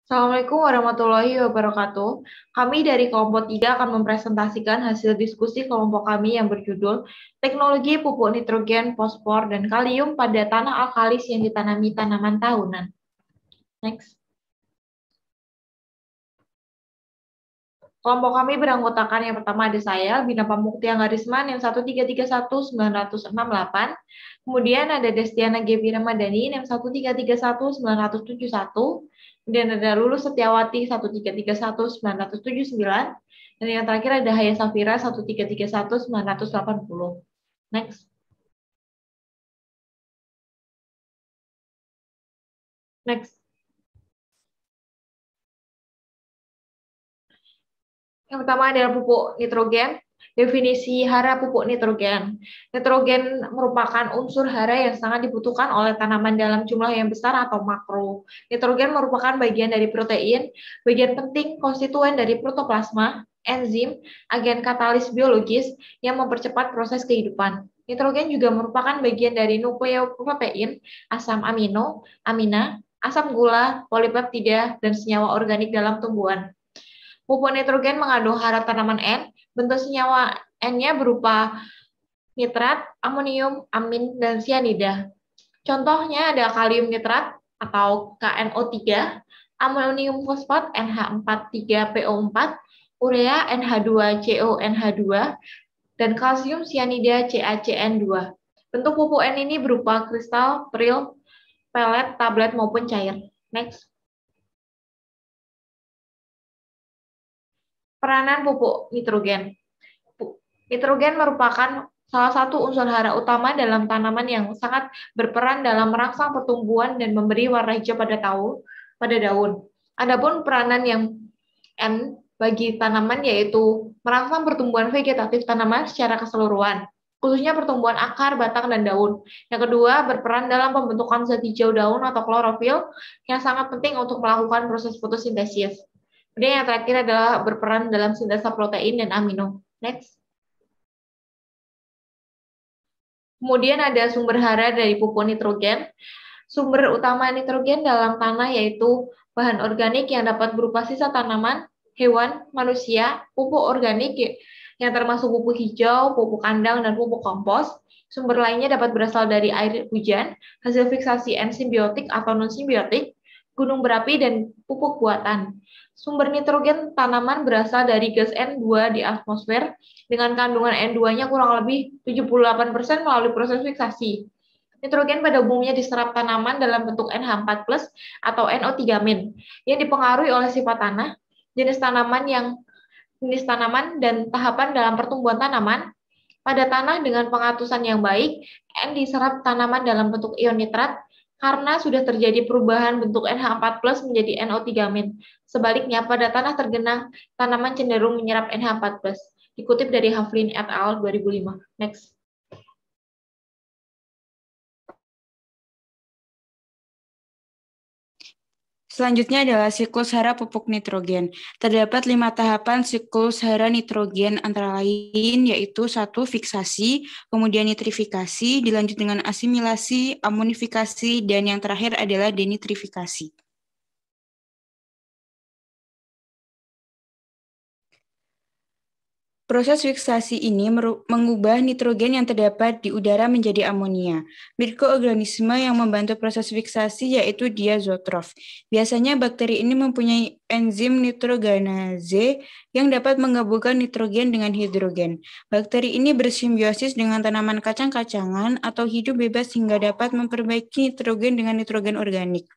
Assalamualaikum warahmatullahi wabarakatuh. Kami dari kelompok 3 akan mempresentasikan hasil diskusi kelompok kami yang berjudul Teknologi Pupuk Nitrogen, Fosfor, dan Kalium pada Tanah Alkalis yang Ditanami Tanaman Tahunan. Next. Kelompok kami beranggotakan yang pertama ada saya, Bina Pamukti Anggarisman yang 1331968. Kemudian ada Destiana Gevi Ramadhani yang 1331971. Kemudian ada Lulus Setiawati 1331979. Dan yang terakhir ada Haya Safira 1331980. Next. Next. Yang pertama adalah pupuk nitrogen. Definisi hara pupuk nitrogen. Nitrogen merupakan unsur hara yang sangat dibutuhkan oleh tanaman dalam jumlah yang besar atau makro. Nitrogen merupakan bagian dari protein, bagian penting konstituen dari protoplasma, enzim, agen katalis biologis yang mempercepat proses kehidupan. Nitrogen juga merupakan bagian dari nukleoprotein, asam amino, amina, asam gula, polipeptida, dan senyawa organik dalam tumbuhan. Pupuk nitrogen mengandung hara tanaman N, bentuk senyawa N-nya berupa nitrat, amonium, amin, dan sianida. Contohnya ada kalium nitrat atau KNO3, amonium fosfat NH43PO4, urea NH2CONH2, dan kalsium sianida CaCN2. Bentuk pupuk N ini berupa kristal, pril, pelet, tablet, maupun cair. Next. Peranan pupuk nitrogen. Nitrogen merupakan salah satu unsur hara utama dalam tanaman yang sangat berperan dalam merangsang pertumbuhan dan memberi warna hijau pada daun. Adapun peranan yang N bagi tanaman yaitu merangsang pertumbuhan vegetatif tanaman secara keseluruhan, khususnya pertumbuhan akar, batang, dan daun. Yang kedua, berperan dalam pembentukan zat hijau daun atau klorofil yang sangat penting untuk melakukan proses fotosintesis. Kemudian yang terakhir adalah berperan dalam sintesa protein dan amino. Next. Kemudian ada sumber hara dari pupuk nitrogen. Sumber utama nitrogen dalam tanah yaitu bahan organik yang dapat berupa sisa tanaman, hewan, manusia, pupuk organik yang termasuk pupuk hijau, pupuk kandang, dan pupuk kompos. Sumber lainnya dapat berasal dari air hujan, hasil fiksasi enzim biotik atau non-simbiotik, gunung berapi, dan pupuk buatan. Sumber nitrogen tanaman berasal dari gas N2 di atmosfer dengan kandungan N2-nya kurang lebih 78% melalui proses fiksasi. Nitrogen pada umumnya diserap tanaman dalam bentuk NH4+ atau NO3- yang dipengaruhi oleh sifat tanah, jenis tanaman dan tahapan dalam pertumbuhan tanaman. Pada tanah dengan pengatusan yang baik, N diserap tanaman dalam bentuk ion nitrat karena sudah terjadi perubahan bentuk NH4+ menjadi NO3-. Sebaliknya, pada tanah tergenang, tanaman cenderung menyerap NH4+. Dikutip dari Haflin et al. 2005. Next. Selanjutnya adalah siklus hara pupuk nitrogen. Terdapat 5 tahapan siklus hara nitrogen antara lain yaitu 1. Fiksasi, kemudian nitrifikasi, dilanjut dengan asimilasi, amonifikasi, dan yang terakhir adalah denitrifikasi. Proses fiksasi ini mengubah nitrogen yang terdapat di udara menjadi amonia. Mikroorganisme yang membantu proses fiksasi yaitu diazotrof. Biasanya bakteri ini mempunyai enzim nitrogenase yang dapat menggabungkan nitrogen dengan hidrogen. Bakteri ini bersimbiosis dengan tanaman kacang-kacangan atau hidup bebas hingga dapat memperbaiki nitrogen dengan nitrogen organik.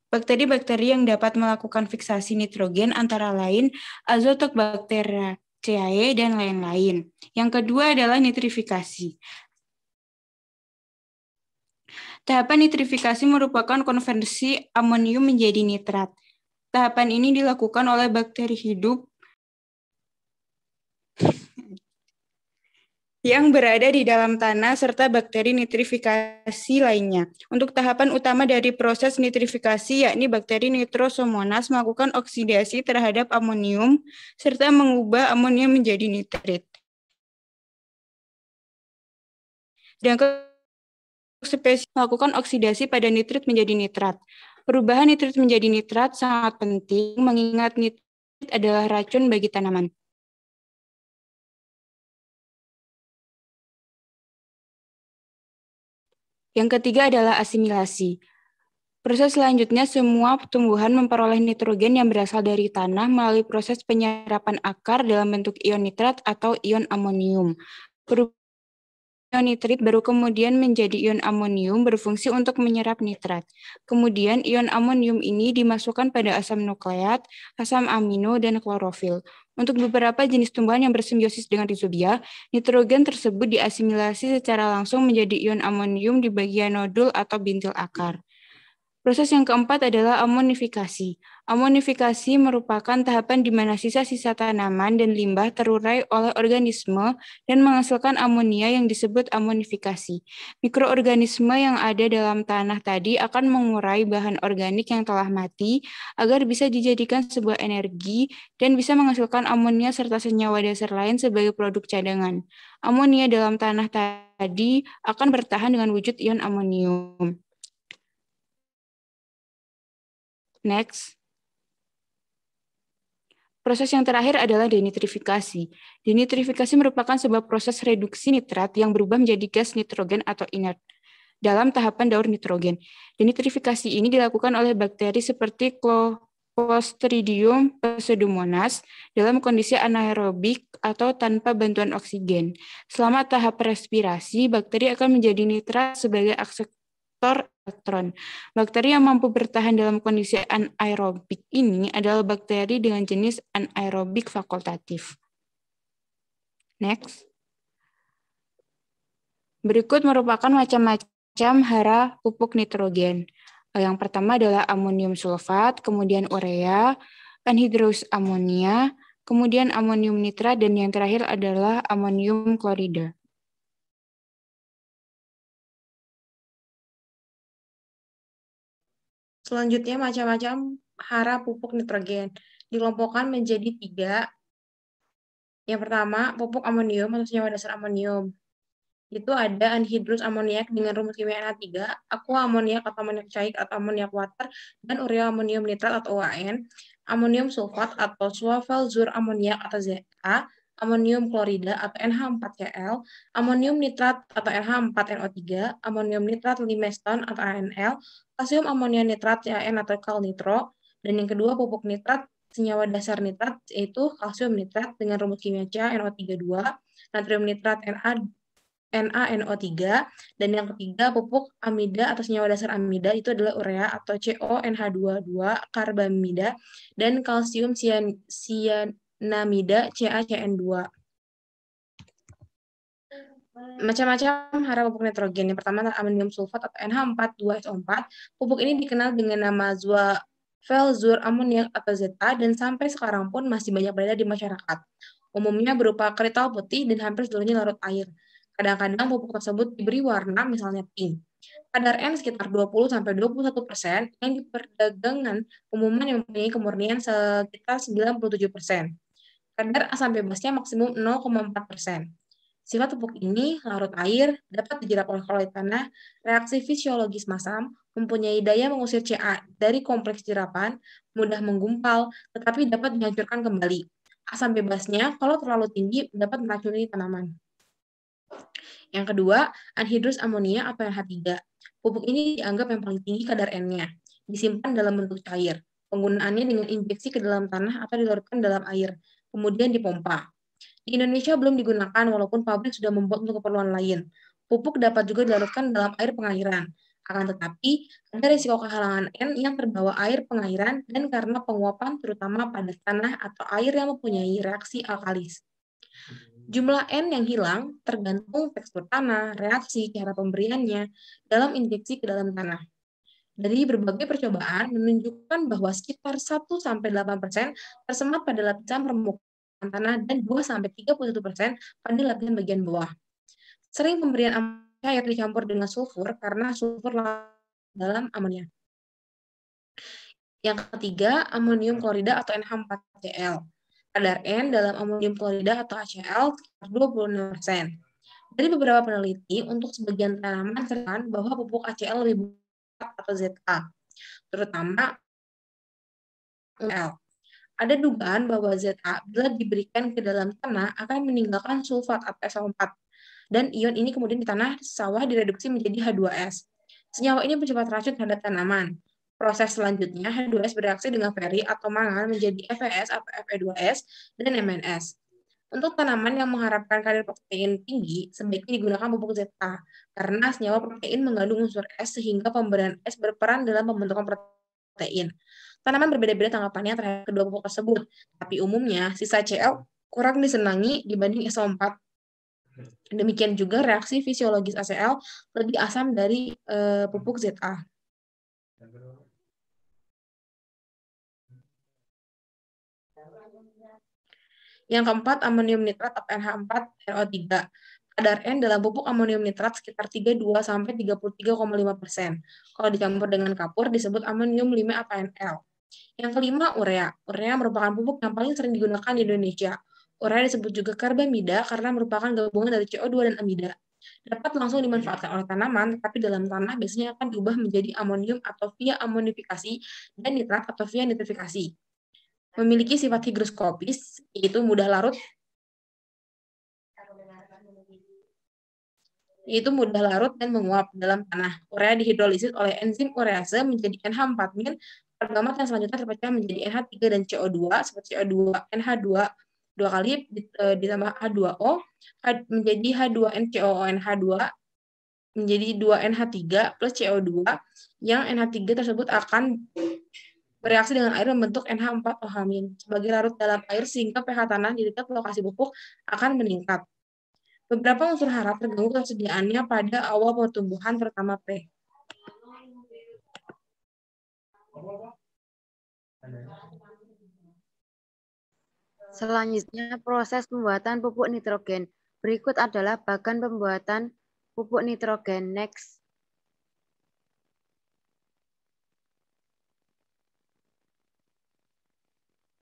Bakteri-bakteri yang dapat melakukan fiksasi nitrogen antara lain Azotobacteriaceae dan lain-lain. Yang kedua adalah nitrifikasi. Tahapan nitrifikasi merupakan konversi amonium menjadi nitrat. Tahapan ini dilakukan oleh bakteri hidup yang berada di dalam tanah serta bakteri nitrifikasi lainnya. Untuk tahapan utama dari proses nitrifikasi yakni bakteri Nitrosomonas melakukan oksidasi terhadap amonium serta mengubah amonium menjadi nitrit. Dan spesies melakukan oksidasi pada nitrit menjadi nitrat. Perubahan nitrit menjadi nitrat sangat penting mengingat nitrit adalah racun bagi tanaman. Yang ketiga adalah asimilasi. Proses selanjutnya, semua tumbuhan memperoleh nitrogen yang berasal dari tanah melalui proses penyerapan akar dalam bentuk ion nitrat atau ion amonium. Ion nitrit baru kemudian menjadi ion amonium berfungsi untuk menyerap nitrat. Kemudian ion amonium ini dimasukkan pada asam nukleat, asam amino, dan klorofil. Untuk beberapa jenis tumbuhan yang bersimbiosis dengan rhizobia, nitrogen tersebut diasimilasi secara langsung menjadi ion amonium di bagian nodul atau bintil akar. Proses yang keempat adalah amonifikasi. Amonifikasi merupakan tahapan di mana sisa-sisa tanaman dan limbah terurai oleh organisme dan menghasilkan amonia yang disebut amonifikasi. Mikroorganisme yang ada dalam tanah tadi akan mengurai bahan organik yang telah mati agar bisa dijadikan sebuah energi dan bisa menghasilkan amonia serta senyawa dasar lain sebagai produk cadangan. Amonia dalam tanah tadi akan bertahan dengan wujud ion amonium. Next. Proses yang terakhir adalah denitrifikasi. Denitrifikasi merupakan sebuah proses reduksi nitrat yang berubah menjadi gas nitrogen atau inert dalam tahapan daur nitrogen. Denitrifikasi ini dilakukan oleh bakteri seperti Clostridium pseudomonas dalam kondisi anaerobik atau tanpa bantuan oksigen. Selama tahap respirasi, bakteri akan menjadi nitrat sebagai akseptor elektron. Bakteri yang mampu bertahan dalam kondisi anaerobik ini adalah bakteri dengan jenis anaerobik fakultatif. Next. Berikut merupakan macam-macam hara pupuk nitrogen. Yang pertama adalah amonium sulfat, kemudian urea, anhidrous amonia, kemudian amonium nitrat, dan yang terakhir adalah amonium klorida. Selanjutnya, macam-macam hara pupuk nitrogen dikelompokkan menjadi 3. Yang pertama, pupuk amonium atau senyawa dasar amonium. Itu ada anhidrous amoniak dengan rumus kimia Na3, aqua amoniak atau amoniak cair atau amoniak water, dan urea amonium nitrat atau UAN, amonium sulfat atau sulfalzur amoniak atau Za, amonium klorida atau NH4Cl, amonium nitrat atau NH4NO3, amonium nitrat limestone atau ANL, kalsium amonia nitrat CaN atau kal nitro, dan yang kedua pupuk nitrat senyawa dasar nitrat yaitu kalsium nitrat dengan rumus kimia CaNO32, natrium nitrat NaNO3, dan yang ketiga pupuk amida atau senyawa dasar amida itu adalah urea atau CONH22 karbamida dan kalsium cyanamida CaCN2. Macam-macam hara pupuk nitrogen. Yang pertama adalah amonium sulfat atau NH42SO4. Pupuk ini dikenal dengan nama Zoavelzur amoniak atau Zeta dan sampai sekarang pun masih banyak beredar di masyarakat. Umumnya berupa krital putih dan hampir seluruhnya larut air. Kadang-kadang pupuk tersebut diberi warna, misalnya pink. Kadar N sekitar 20-21% yang diperdagangkan umuman yang mempunyai kemurnian sekitar 97%. Kadar asam bebasnya maksimum 0,4%. Sifat pupuk ini, larut air, dapat dijerap oleh koloid tanah, reaksi fisiologis masam, mempunyai daya mengusir Ca dari kompleks jerapan, mudah menggumpal, tetapi dapat dihancurkan kembali. Asam bebasnya, kalau terlalu tinggi, dapat meracuni tanaman. Yang kedua, anhidrous amonia atau NH3. Pupuk ini dianggap yang paling tinggi kadar N-nya. Disimpan dalam bentuk cair. Penggunaannya dengan injeksi ke dalam tanah atau dilarutkan dalam air, kemudian dipompa. Di Indonesia belum digunakan walaupun pabrik sudah membuat untuk keperluan lain. Pupuk dapat juga dilarutkan dalam air pengairan. Akan tetapi, ada risiko kehalangan N yang terbawa air pengairan dan karena penguapan terutama pada tanah atau air yang mempunyai reaksi alkalis. Jumlah N yang hilang tergantung tekstur tanah, reaksi, cara pemberiannya dalam injeksi ke dalam tanah. Dari berbagai percobaan menunjukkan bahwa sekitar 1-8% tersemat pada lapisan permukaan tanah dan 2-31% pada lapisan bagian bawah. Sering pemberian air dicampur dengan sulfur karena sulfur dalam amonia. Yang ketiga, amonium klorida atau NH4Cl. Kadar N dalam amonium klorida atau HCl sekitar 26%. Dari beberapa peneliti, untuk sebagian tanaman terlihat bahwa pupuk HCl lebih besar atau Za. terutama L. Ada dugaan bahwa Za bila diberikan ke dalam tanah akan meninggalkan sulfat atau SO4. Dan ion ini kemudian di tanah sawah direduksi menjadi H2S. Senyawa ini pencepat racun terhadap tanaman. Proses selanjutnya, H2S bereaksi dengan feri atau mangan menjadi FeS atau Fe2S dan MnS. Untuk tanaman yang mengharapkan kadar protein tinggi, sebaiknya digunakan pupuk Za, karena senyawa protein mengandung unsur S sehingga pemberian S berperan dalam pembentukan protein. Tanaman berbeda-beda tanggapannya terhadap kedua pupuk tersebut, tapi umumnya sisa Cl kurang disenangi dibanding SO4. Demikian juga reaksi fisiologis ACl lebih asam dari pupuk Za. Yang keempat, amonium nitrat atau NH4RO3. Kadar N dalam pupuk amonium nitrat sekitar 32-33,5%. Kalau dicampur dengan kapur disebut amonium 5 atau NL. Yang kelima, urea. Urea merupakan pupuk yang paling sering digunakan di Indonesia. Urea disebut juga karbamida karena merupakan gabungan dari CO2 dan amida. Dapat langsung dimanfaatkan oleh tanaman, tetapi dalam tanah biasanya akan diubah menjadi amonium atau via amonifikasi dan nitrat atau via nitrifikasi. Memiliki sifat higroskopis, yaitu mudah larut dan menguap dalam tanah. Urea dihidrolisis oleh enzim urease menjadi NH4-. Karbonat yang selanjutnya terpecah menjadi NH3 dan CO2, seperti CO2 NH2 dua kali ditambah H2O menjadi H2NCOONH2 menjadi 2NH3 plus CO2, yang NH3 tersebut akan bereaksi dengan air membentuk NH4OH- sebagai larut dalam air sehingga pH tanah di dekat lokasi pupuk akan meningkat. Beberapa unsur hara terganggu ketersediaannya pada awal pertumbuhan, terutama P. Selanjutnya, proses pembuatan pupuk nitrogen. Berikut adalah bagan pembuatan pupuk nitrogen. Next.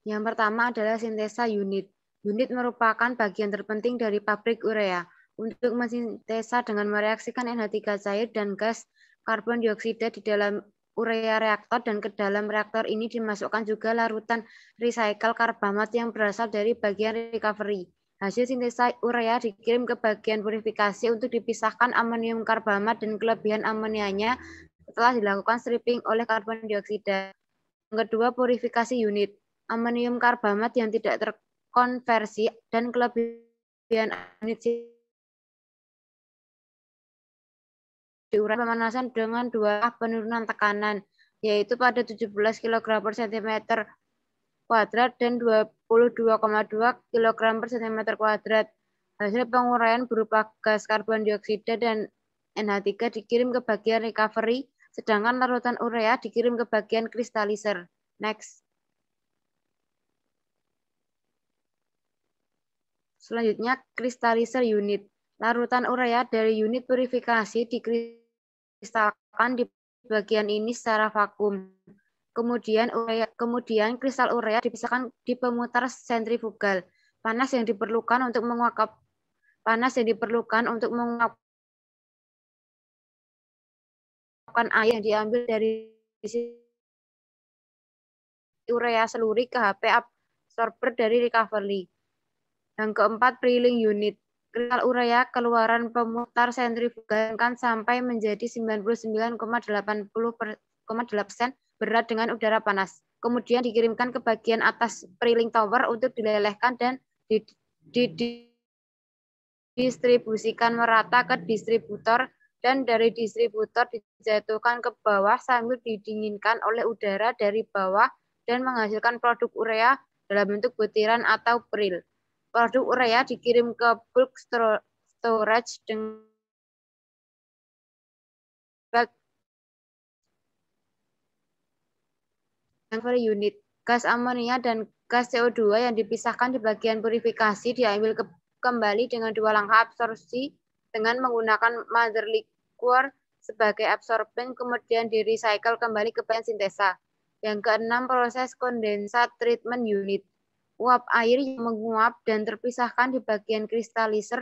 Yang pertama adalah sintesa unit. Unit merupakan bagian terpenting dari pabrik urea. Untuk mensintesa dengan mereaksikan NH3 cair dan gas karbon dioksida di dalam urea reaktor, dan ke dalam reaktor ini dimasukkan juga larutan recycle karbamat yang berasal dari bagian recovery. Hasil sintesa urea dikirim ke bagian purifikasi untuk dipisahkan amonium karbamat dan kelebihan amonianya setelah dilakukan stripping oleh karbon dioksida. Yang kedua, purifikasi unit. Amonium karbamat yang tidak terkonversi dan kelebihan unit diurai pemanasan dengan 2 penurunan tekanan, yaitu pada 17 kg per cm kuadrat dan 22,2 kg per cm kuadrat. Hasil penguraian berupa gas karbon dioksida dan NH3 dikirim ke bagian recovery, sedangkan larutan urea dikirim ke bagian kristaliser. Next. Selanjutnya, kristaliser unit. Larutan urea dari unit purifikasi dikristalkan di bagian ini secara vakum. Kemudian kristal urea dipisahkan di pemutar sentrifugal. Panas yang diperlukan untuk menguapkan air yang diambil dari urea seluri ke HP absorber dari recovery. Yang keempat, preheating unit. Kristal urea keluaran pemutar sentrifugal kan sampai menjadi 99,80% berat dengan udara panas. Kemudian dikirimkan ke bagian atas preheating tower untuk dilelehkan dan didistribusikan merata ke distributor, dan dari distributor dijatuhkan ke bawah sambil didinginkan oleh udara dari bawah dan menghasilkan produk urea dalam bentuk butiran atau pril. Produk urea dikirim ke bulk storage dengan unit. Gas amonia dan gas CO2 yang dipisahkan di bagian purifikasi diambil kembali dengan 2 langkah absorpsi dengan menggunakan mother liquor sebagai absorbent, kemudian di-recycle kembali ke bagian sintesa. Yang keenam, proses kondensat treatment unit. Uap air yang menguap dan terpisahkan di bagian kristaliser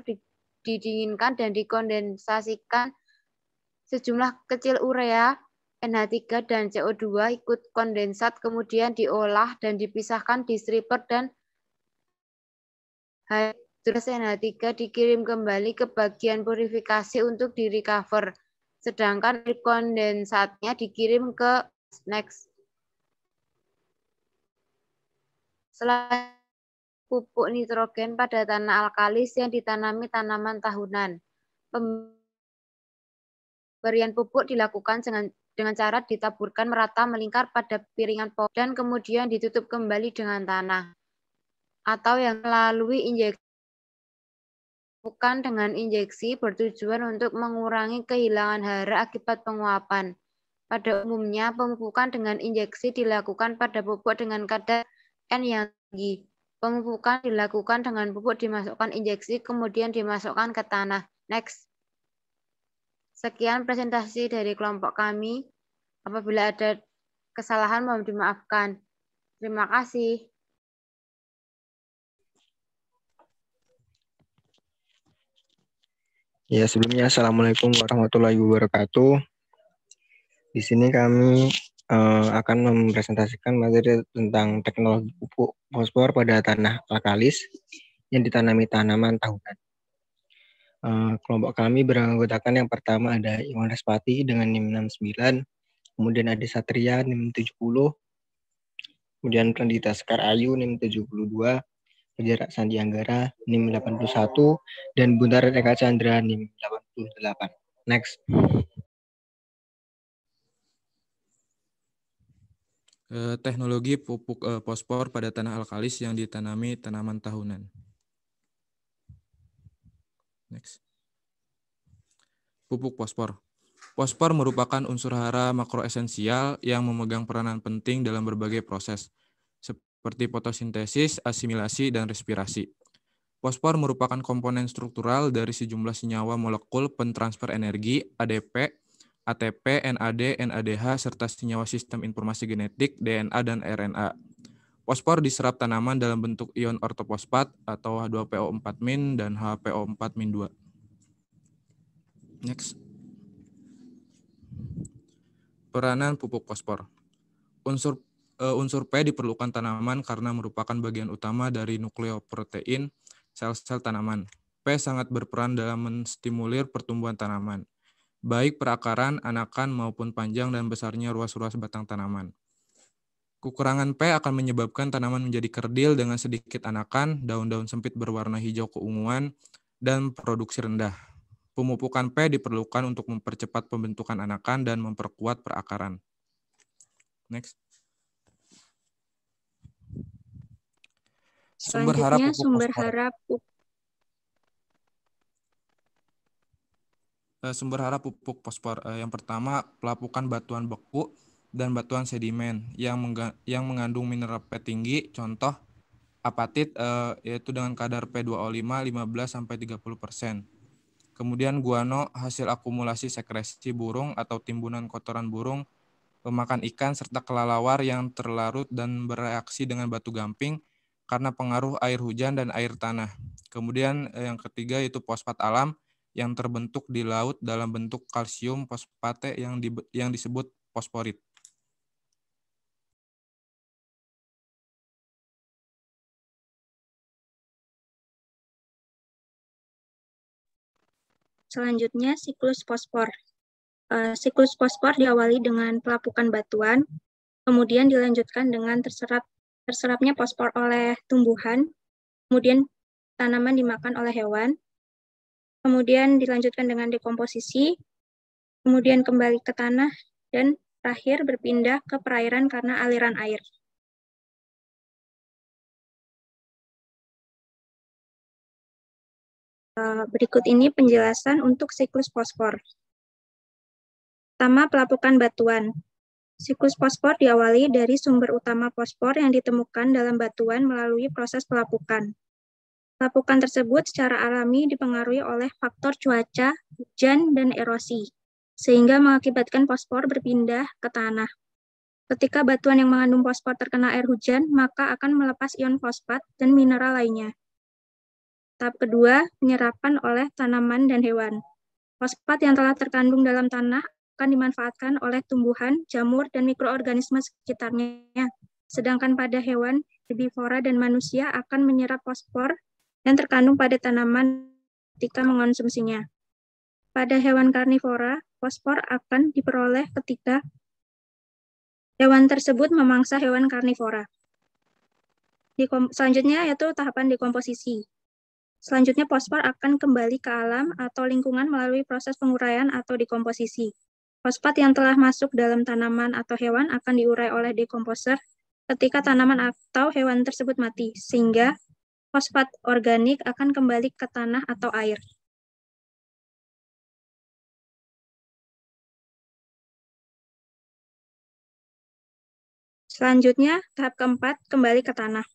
didinginkan dan dikondensasikan sejumlah kecil urea NH3 dan CO2 ikut kondensat, kemudian diolah dan dipisahkan di stripper dan terus NH3 dikirim kembali ke bagian purifikasi untuk di-recover. Sedangkan kondensatnya dikirim ke next. Selain pupuk nitrogen pada tanah alkalis yang ditanami tanaman tahunan. Pemberian pupuk dilakukan dengan cara ditaburkan merata melingkar pada piringan pohon dan kemudian ditutup kembali dengan tanah. Atau yang melalui injeksi. Bukan dengan injeksi bertujuan untuk mengurangi kehilangan hara akibat penguapan. Pada umumnya, pemupukan dengan injeksi dilakukan pada pupuk dengan kadar N yang tinggi. Pemupukan dilakukan dengan pupuk dimasukkan injeksi, kemudian dimasukkan ke tanah. Next. Sekian presentasi dari kelompok kami. Apabila ada kesalahan, mohon dimaafkan. Terima kasih. Ya, sebelumnya Assalamualaikum warahmatullahi wabarakatuh. Di sini kami akan mempresentasikan materi tentang teknologi pupuk fosfor pada tanah alkalis yang ditanami tanaman tahunan. Kelompok kami beranggotakan yang pertama ada Iwan Respati dengan NIM 69, kemudian ada Satria NIM 70, kemudian Prandita Sekar Ayu NIM 72, Jarak Sandi Anggara NIM 81, dan Buntar Eka Chandra NIM 88. Next. Teknologi pupuk fosfor pada tanah alkalis yang ditanami tanaman tahunan. Next. Pupuk fosfor. Fosfor merupakan unsur hara makroesensial yang memegang peranan penting dalam berbagai proses, seperti fotosintesis, asimilasi, dan respirasi. Fosfor merupakan komponen struktural dari sejumlah senyawa molekul pentransfer energi, ADP, ATP, NAD, NADH, serta senyawa sistem informasi genetik, DNA, dan RNA. Fosfor diserap tanaman dalam bentuk ion ortofosfat atau H2PO4- dan HPO4-2. Next. Peranan pupuk fosfor. Unsur P diperlukan tanaman karena merupakan bagian utama dari nukleoprotein sel-sel tanaman. P sangat berperan dalam menstimulir pertumbuhan tanaman, baik perakaran, anakan, maupun panjang dan besarnya ruas-ruas batang tanaman. Kekurangan P akan menyebabkan tanaman menjadi kerdil dengan sedikit anakan, daun-daun sempit berwarna hijau keunguan, dan produksi rendah. Pemupukan P diperlukan untuk mempercepat pembentukan anakan dan memperkuat perakaran. Next. Sumber hara pupuk fosfor. Yang pertama, pelapukan batuan beku dan batuan sedimen yang mengandung mineral P tinggi, contoh apatit, yaitu dengan kadar P2O5 15-30%. Kemudian guano, hasil akumulasi sekresi burung atau timbunan kotoran burung, pemakan ikan, serta kelelawar yang terlarut dan bereaksi dengan batu gamping karena pengaruh air hujan dan air tanah. Kemudian yang ketiga yaitu fosfat alam yang terbentuk di laut dalam bentuk kalsium fosfate yang disebut fosforit. Selanjutnya, siklus fosfor. Siklus fosfor diawali dengan pelapukan batuan, kemudian dilanjutkan dengan terserapnya fosfor oleh tumbuhan, kemudian tanaman dimakan oleh hewan, kemudian dilanjutkan dengan dekomposisi, kemudian kembali ke tanah, dan terakhir berpindah ke perairan karena aliran air. Berikut ini penjelasan untuk siklus fosfor. Pertama, pelapukan batuan. Siklus fosfor diawali dari sumber utama fosfor yang ditemukan dalam batuan melalui proses pelapukan. Pelapukan tersebut secara alami dipengaruhi oleh faktor cuaca, hujan, dan erosi, sehingga mengakibatkan fosfor berpindah ke tanah. Ketika batuan yang mengandung fosfor terkena air hujan, maka akan melepas ion fosfat dan mineral lainnya. Tahap kedua, penyerapan oleh tanaman dan hewan. Fosfat yang telah terkandung dalam tanah akan dimanfaatkan oleh tumbuhan, jamur, dan mikroorganisme sekitarnya. Sedangkan pada hewan, herbivora, dan manusia akan menyerap fosfor yang terkandung pada tanaman ketika mengonsumsinya. Pada hewan karnivora, fosfor akan diperoleh ketika hewan tersebut memangsa hewan karnivora. Selanjutnya yaitu tahapan dekomposisi. Selanjutnya fosfor akan kembali ke alam atau lingkungan melalui proses penguraian atau dekomposisi. Fosfat yang telah masuk dalam tanaman atau hewan akan diurai oleh dekomposer ketika tanaman atau hewan tersebut mati, sehingga fosfat organik akan kembali ke tanah atau air. Selanjutnya, tahap keempat, kembali ke tanah.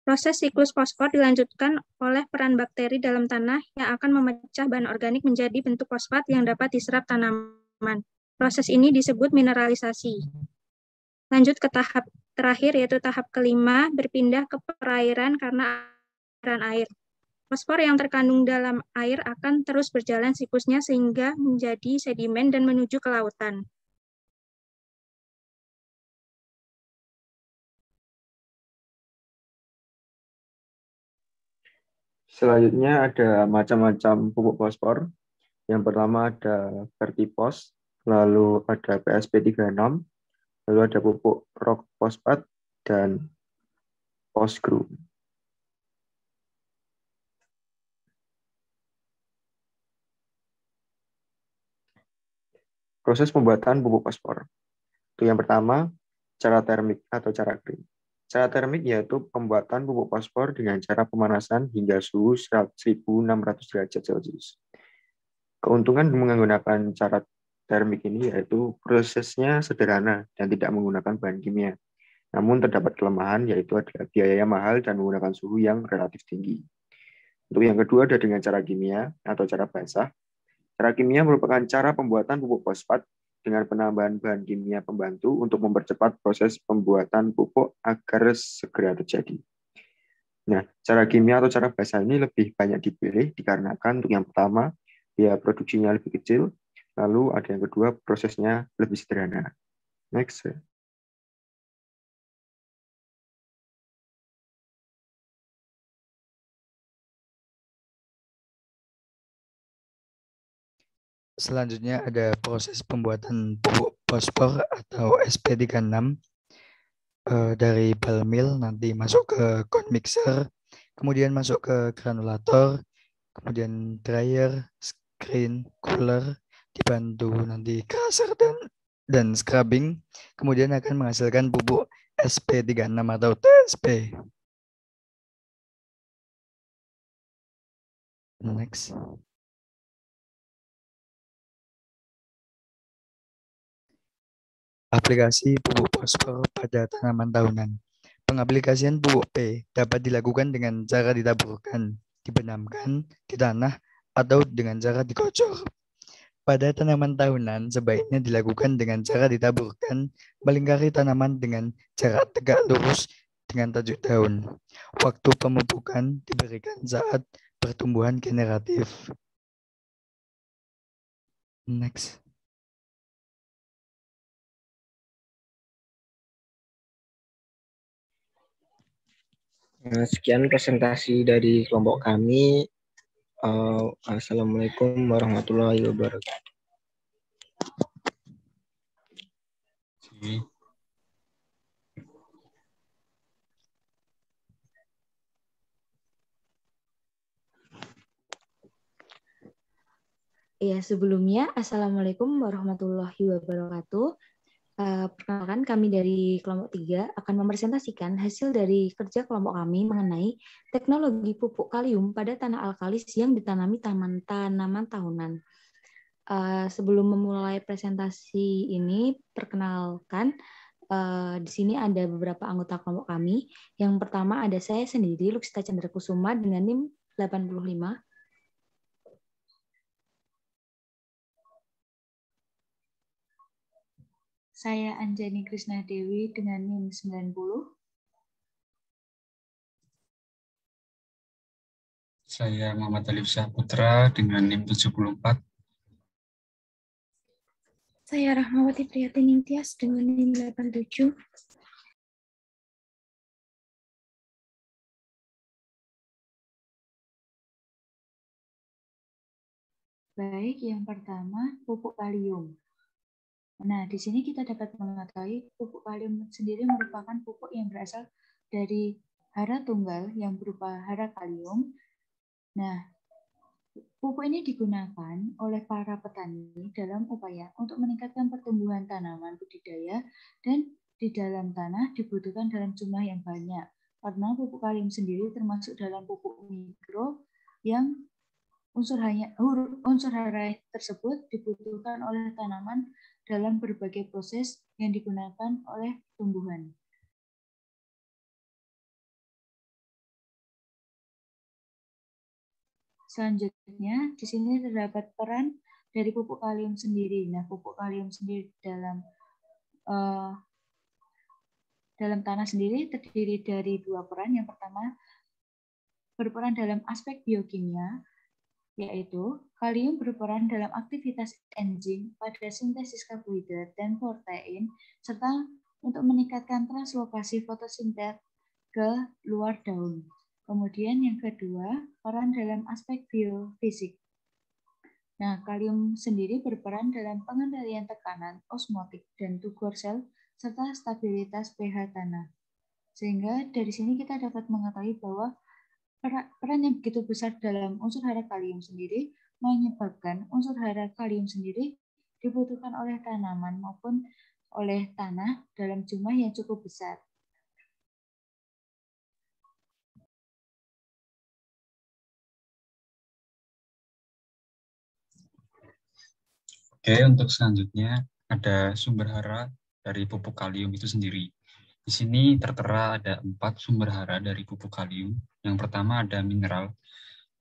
Proses siklus fosfor dilanjutkan oleh peran bakteri dalam tanah yang akan memecah bahan organik menjadi bentuk fosfat yang dapat diserap tanaman. Proses ini disebut mineralisasi. Lanjut ke tahap terakhir, yaitu tahap kelima, berpindah ke perairan karena aliran air. Fosfor yang terkandung dalam air akan terus berjalan siklusnya sehingga menjadi sedimen dan menuju ke lautan. Selanjutnya ada macam-macam pupuk fosfor. Yang pertama ada Vertipos, lalu ada PSP36, lalu ada pupuk rock fosfat dan Posgro. Proses pembuatan pupuk fosfor. Itu yang pertama, cara termik atau cara kering. Cara termik yaitu pembuatan pupuk fosfor dengan cara pemanasan hingga suhu 1600 derajat Celcius. Keuntungan menggunakan cara termik ini yaitu prosesnya sederhana dan tidak menggunakan bahan kimia. Namun terdapat kelemahan yaitu ada biaya mahal dan menggunakan suhu yang relatif tinggi. Untuk yang kedua ada dengan cara kimia atau cara basah. Cara kimia merupakan cara pembuatan pupuk fosfat dengan penambahan bahan kimia pembantu untuk mempercepat proses pembuatan pupuk agar segera terjadi. Nah, cara kimia atau cara basah ini lebih banyak dipilih dikarenakan untuk yang pertama, biaya produksinya lebih kecil, lalu ada yang kedua, prosesnya lebih sederhana. Next. Selanjutnya ada proses pembuatan pupuk fosfor atau SP36 dari ball mill nanti masuk ke cone mixer, kemudian masuk ke granulator, kemudian dryer, screen, cooler, dibantu nanti crusher dan scrubbing, kemudian akan menghasilkan pupuk SP36 atau TSP. Next. Aplikasi pupuk fosfor pada tanaman tahunan. Pengaplikasian pupuk P dapat dilakukan dengan cara ditaburkan, dibenamkan di tanah, atau dengan cara dikocor. Pada tanaman tahunan, sebaiknya dilakukan dengan cara ditaburkan, melingkari tanaman dengan jarak tegak lurus dengan tajuk daun. Waktu pemupukan diberikan saat pertumbuhan generatif. Next. Sekian presentasi dari kelompok kami. Assalamualaikum warahmatullahi wabarakatuh. Ya, sebelumnya Assalamualaikum warahmatullahi wabarakatuh. Perkenalkan, kami dari kelompok 3 akan mempresentasikan hasil dari kerja kelompok kami mengenai teknologi pupuk kalium pada tanah alkalis yang ditanami tanaman tahunan. Sebelum memulai presentasi ini, perkenalkan, di sini ada beberapa anggota kelompok kami. Yang pertama ada saya sendiri, Luxita Chandra Kusuma dengan NIM 85. Saya Anjani Krisna Dewi dengan NIM 90. Saya Muhammad Alif Syah Putra dengan NIM 74. Saya Rahmawati Priyatin Tias dengan NIM 87. Baik, yang pertama pupuk kalium. Nah, di sini kita dapat mengetahui pupuk kalium sendiri merupakan pupuk yang berasal dari hara tunggal yang berupa hara kalium. Nah, pupuk ini digunakan oleh para petani dalam upaya untuk meningkatkan pertumbuhan tanaman budidaya dan di dalam tanah dibutuhkan dalam jumlah yang banyak. Karena pupuk kalium sendiri termasuk dalam pupuk mikro yang unsur hara tersebut dibutuhkan oleh tanaman dalam berbagai proses yang digunakan oleh tumbuhan. Selanjutnya, di sini terdapat peran dari pupuk kalium sendiri. Nah, pupuk kalium sendiri dalam tanah sendiri terdiri dari dua peran. Yang pertama, berperan dalam aspek biokimia, yaitu kalium berperan dalam aktivitas enzim pada sintesis karbohidrat dan protein, serta untuk meningkatkan translokasi fotosintet ke luar daun. Kemudian yang kedua, peran dalam aspek biofisik. Nah, kalium sendiri berperan dalam pengendalian tekanan osmotik dan tugor sel, serta stabilitas pH tanah. Sehingga dari sini kita dapat mengetahui bahwa peran yang begitu besar dalam unsur hara kalium sendiri menyebabkan unsur hara kalium sendiri dibutuhkan oleh tanaman maupun oleh tanah dalam jumlah yang cukup besar. Oke, untuk selanjutnya ada sumber hara dari pupuk kalium itu sendiri. Di sini tertera ada 4 sumber hara dari pupuk kalium. Yang pertama ada mineral.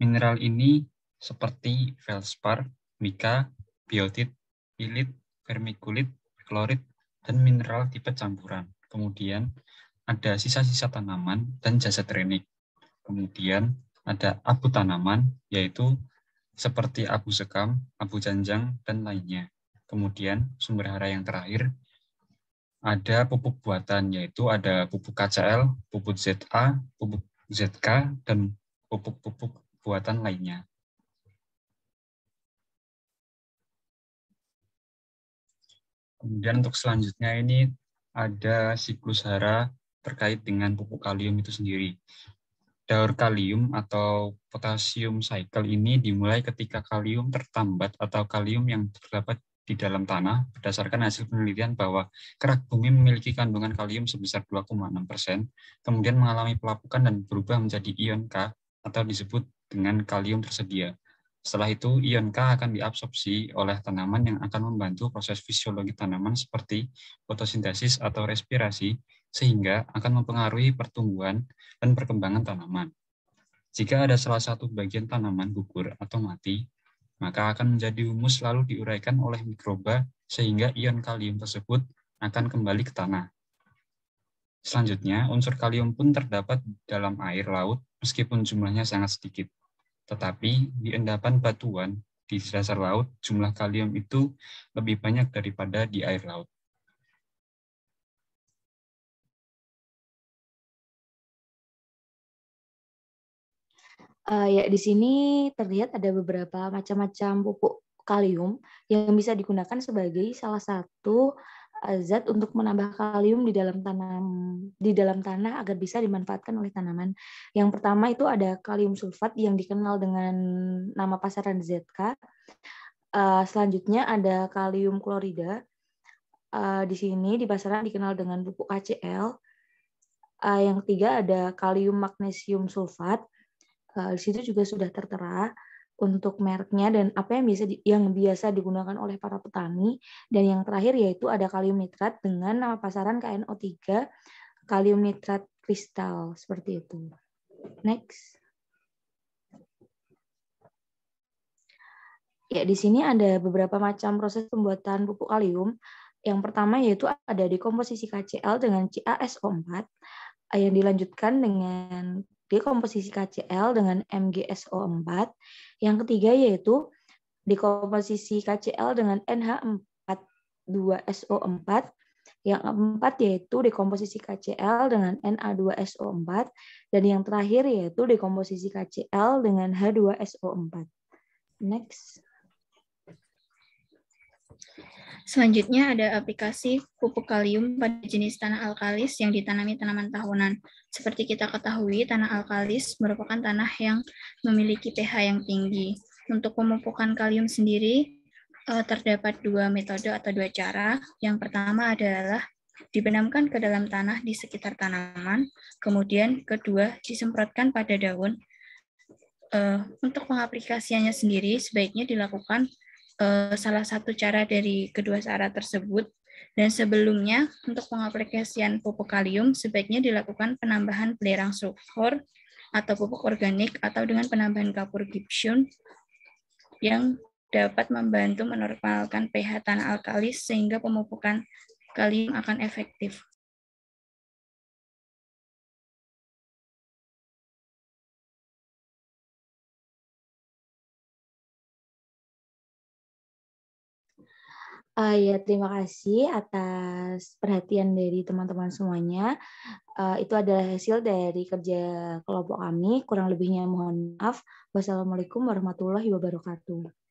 Mineral ini seperti feldspar, mika, biotit, pilit, vermikulit, klorit, dan mineral tipe campuran. Kemudian ada sisa-sisa tanaman dan jasa trenik. Kemudian ada abu tanaman, yaitu seperti abu sekam, abu janjang, dan lainnya. Kemudian sumber hara yang terakhir ada pupuk buatan, yaitu ada pupuk KCL, pupuk ZA, pupuk ZK, dan pupuk-pupuk buatan lainnya. Kemudian untuk selanjutnya ini ada siklus hara terkait dengan pupuk kalium itu sendiri. Daur kalium atau potassium cycle ini dimulai ketika kalium tertambat atau kalium yang terdapat di dalam tanah berdasarkan hasil penelitian bahwa kerak bumi memiliki kandungan kalium sebesar 2,6%, kemudian mengalami pelapukan dan berubah menjadi ion K atau disebut dengan kalium tersedia. Setelah itu, ion K akan diabsorpsi oleh tanaman yang akan membantu proses fisiologi tanaman seperti fotosintesis atau respirasi, sehingga akan mempengaruhi pertumbuhan dan perkembangan tanaman. Jika ada salah satu bagian tanaman gugur atau mati, maka akan menjadi humus lalu diuraikan oleh mikroba sehingga ion kalium tersebut akan kembali ke tanah. Selanjutnya, unsur kalium pun terdapat dalam air laut meskipun jumlahnya sangat sedikit. Tetapi di endapan batuan di dasar laut, jumlah kalium itu lebih banyak daripada di air laut. Ya, di sini terlihat ada beberapa macam-macam pupuk kalium yang bisa digunakan sebagai salah satu zat untuk menambah kalium di dalam tanah agar bisa dimanfaatkan oleh tanaman. Yang pertama itu ada kalium sulfat yang dikenal dengan nama pasaran ZK. Selanjutnya ada kalium klorida. Di sini di pasaran dikenal dengan pupuk KCL. Yang ketiga ada kalium magnesium sulfat. Di situ juga sudah tertera untuk mereknya dan apa yang biasa digunakan oleh para petani. Dan yang terakhir yaitu ada kalium nitrat dengan nama pasaran KNO3, kalium nitrat kristal, seperti itu. Next. Ya, di sini ada beberapa macam proses pembuatan pupuk kalium. Yang pertama yaitu ada dekomposisi KCl dengan CaSO4 yang dilanjutkan dengan dekomposisi KCl dengan MgSO4. Yang ketiga yaitu dekomposisi KCl dengan NH4 H2SO4. Yang keempat yaitu dekomposisi KCl dengan Na2SO4. Dan yang terakhir yaitu dekomposisi KCl dengan H2SO4. Next. Selanjutnya ada aplikasi pupuk kalium pada jenis tanah alkalis yang ditanami tanaman tahunan. Seperti kita ketahui, tanah alkalis merupakan tanah yang memiliki pH yang tinggi. Untuk pemupukan kalium sendiri, terdapat dua metode atau dua cara. Yang pertama adalah dibenamkan ke dalam tanah di sekitar tanaman, kemudian kedua disemprotkan pada daun. Untuk pengaplikasiannya sendiri sebaiknya dilakukan salah satu cara dari kedua cara tersebut, dan sebelumnya untuk pengaplikasian pupuk kalium sebaiknya dilakukan penambahan belerang sulfur atau pupuk organik atau dengan penambahan kapur gipsum yang dapat membantu menormalkan pH tanah alkalis sehingga pemupukan kalium akan efektif. Ya, terima kasih atas perhatian dari teman-teman semuanya. Itu adalah hasil dari kerja kelompok kami. Kurang lebihnya mohon maaf. Wassalamualaikum warahmatullahi wabarakatuh.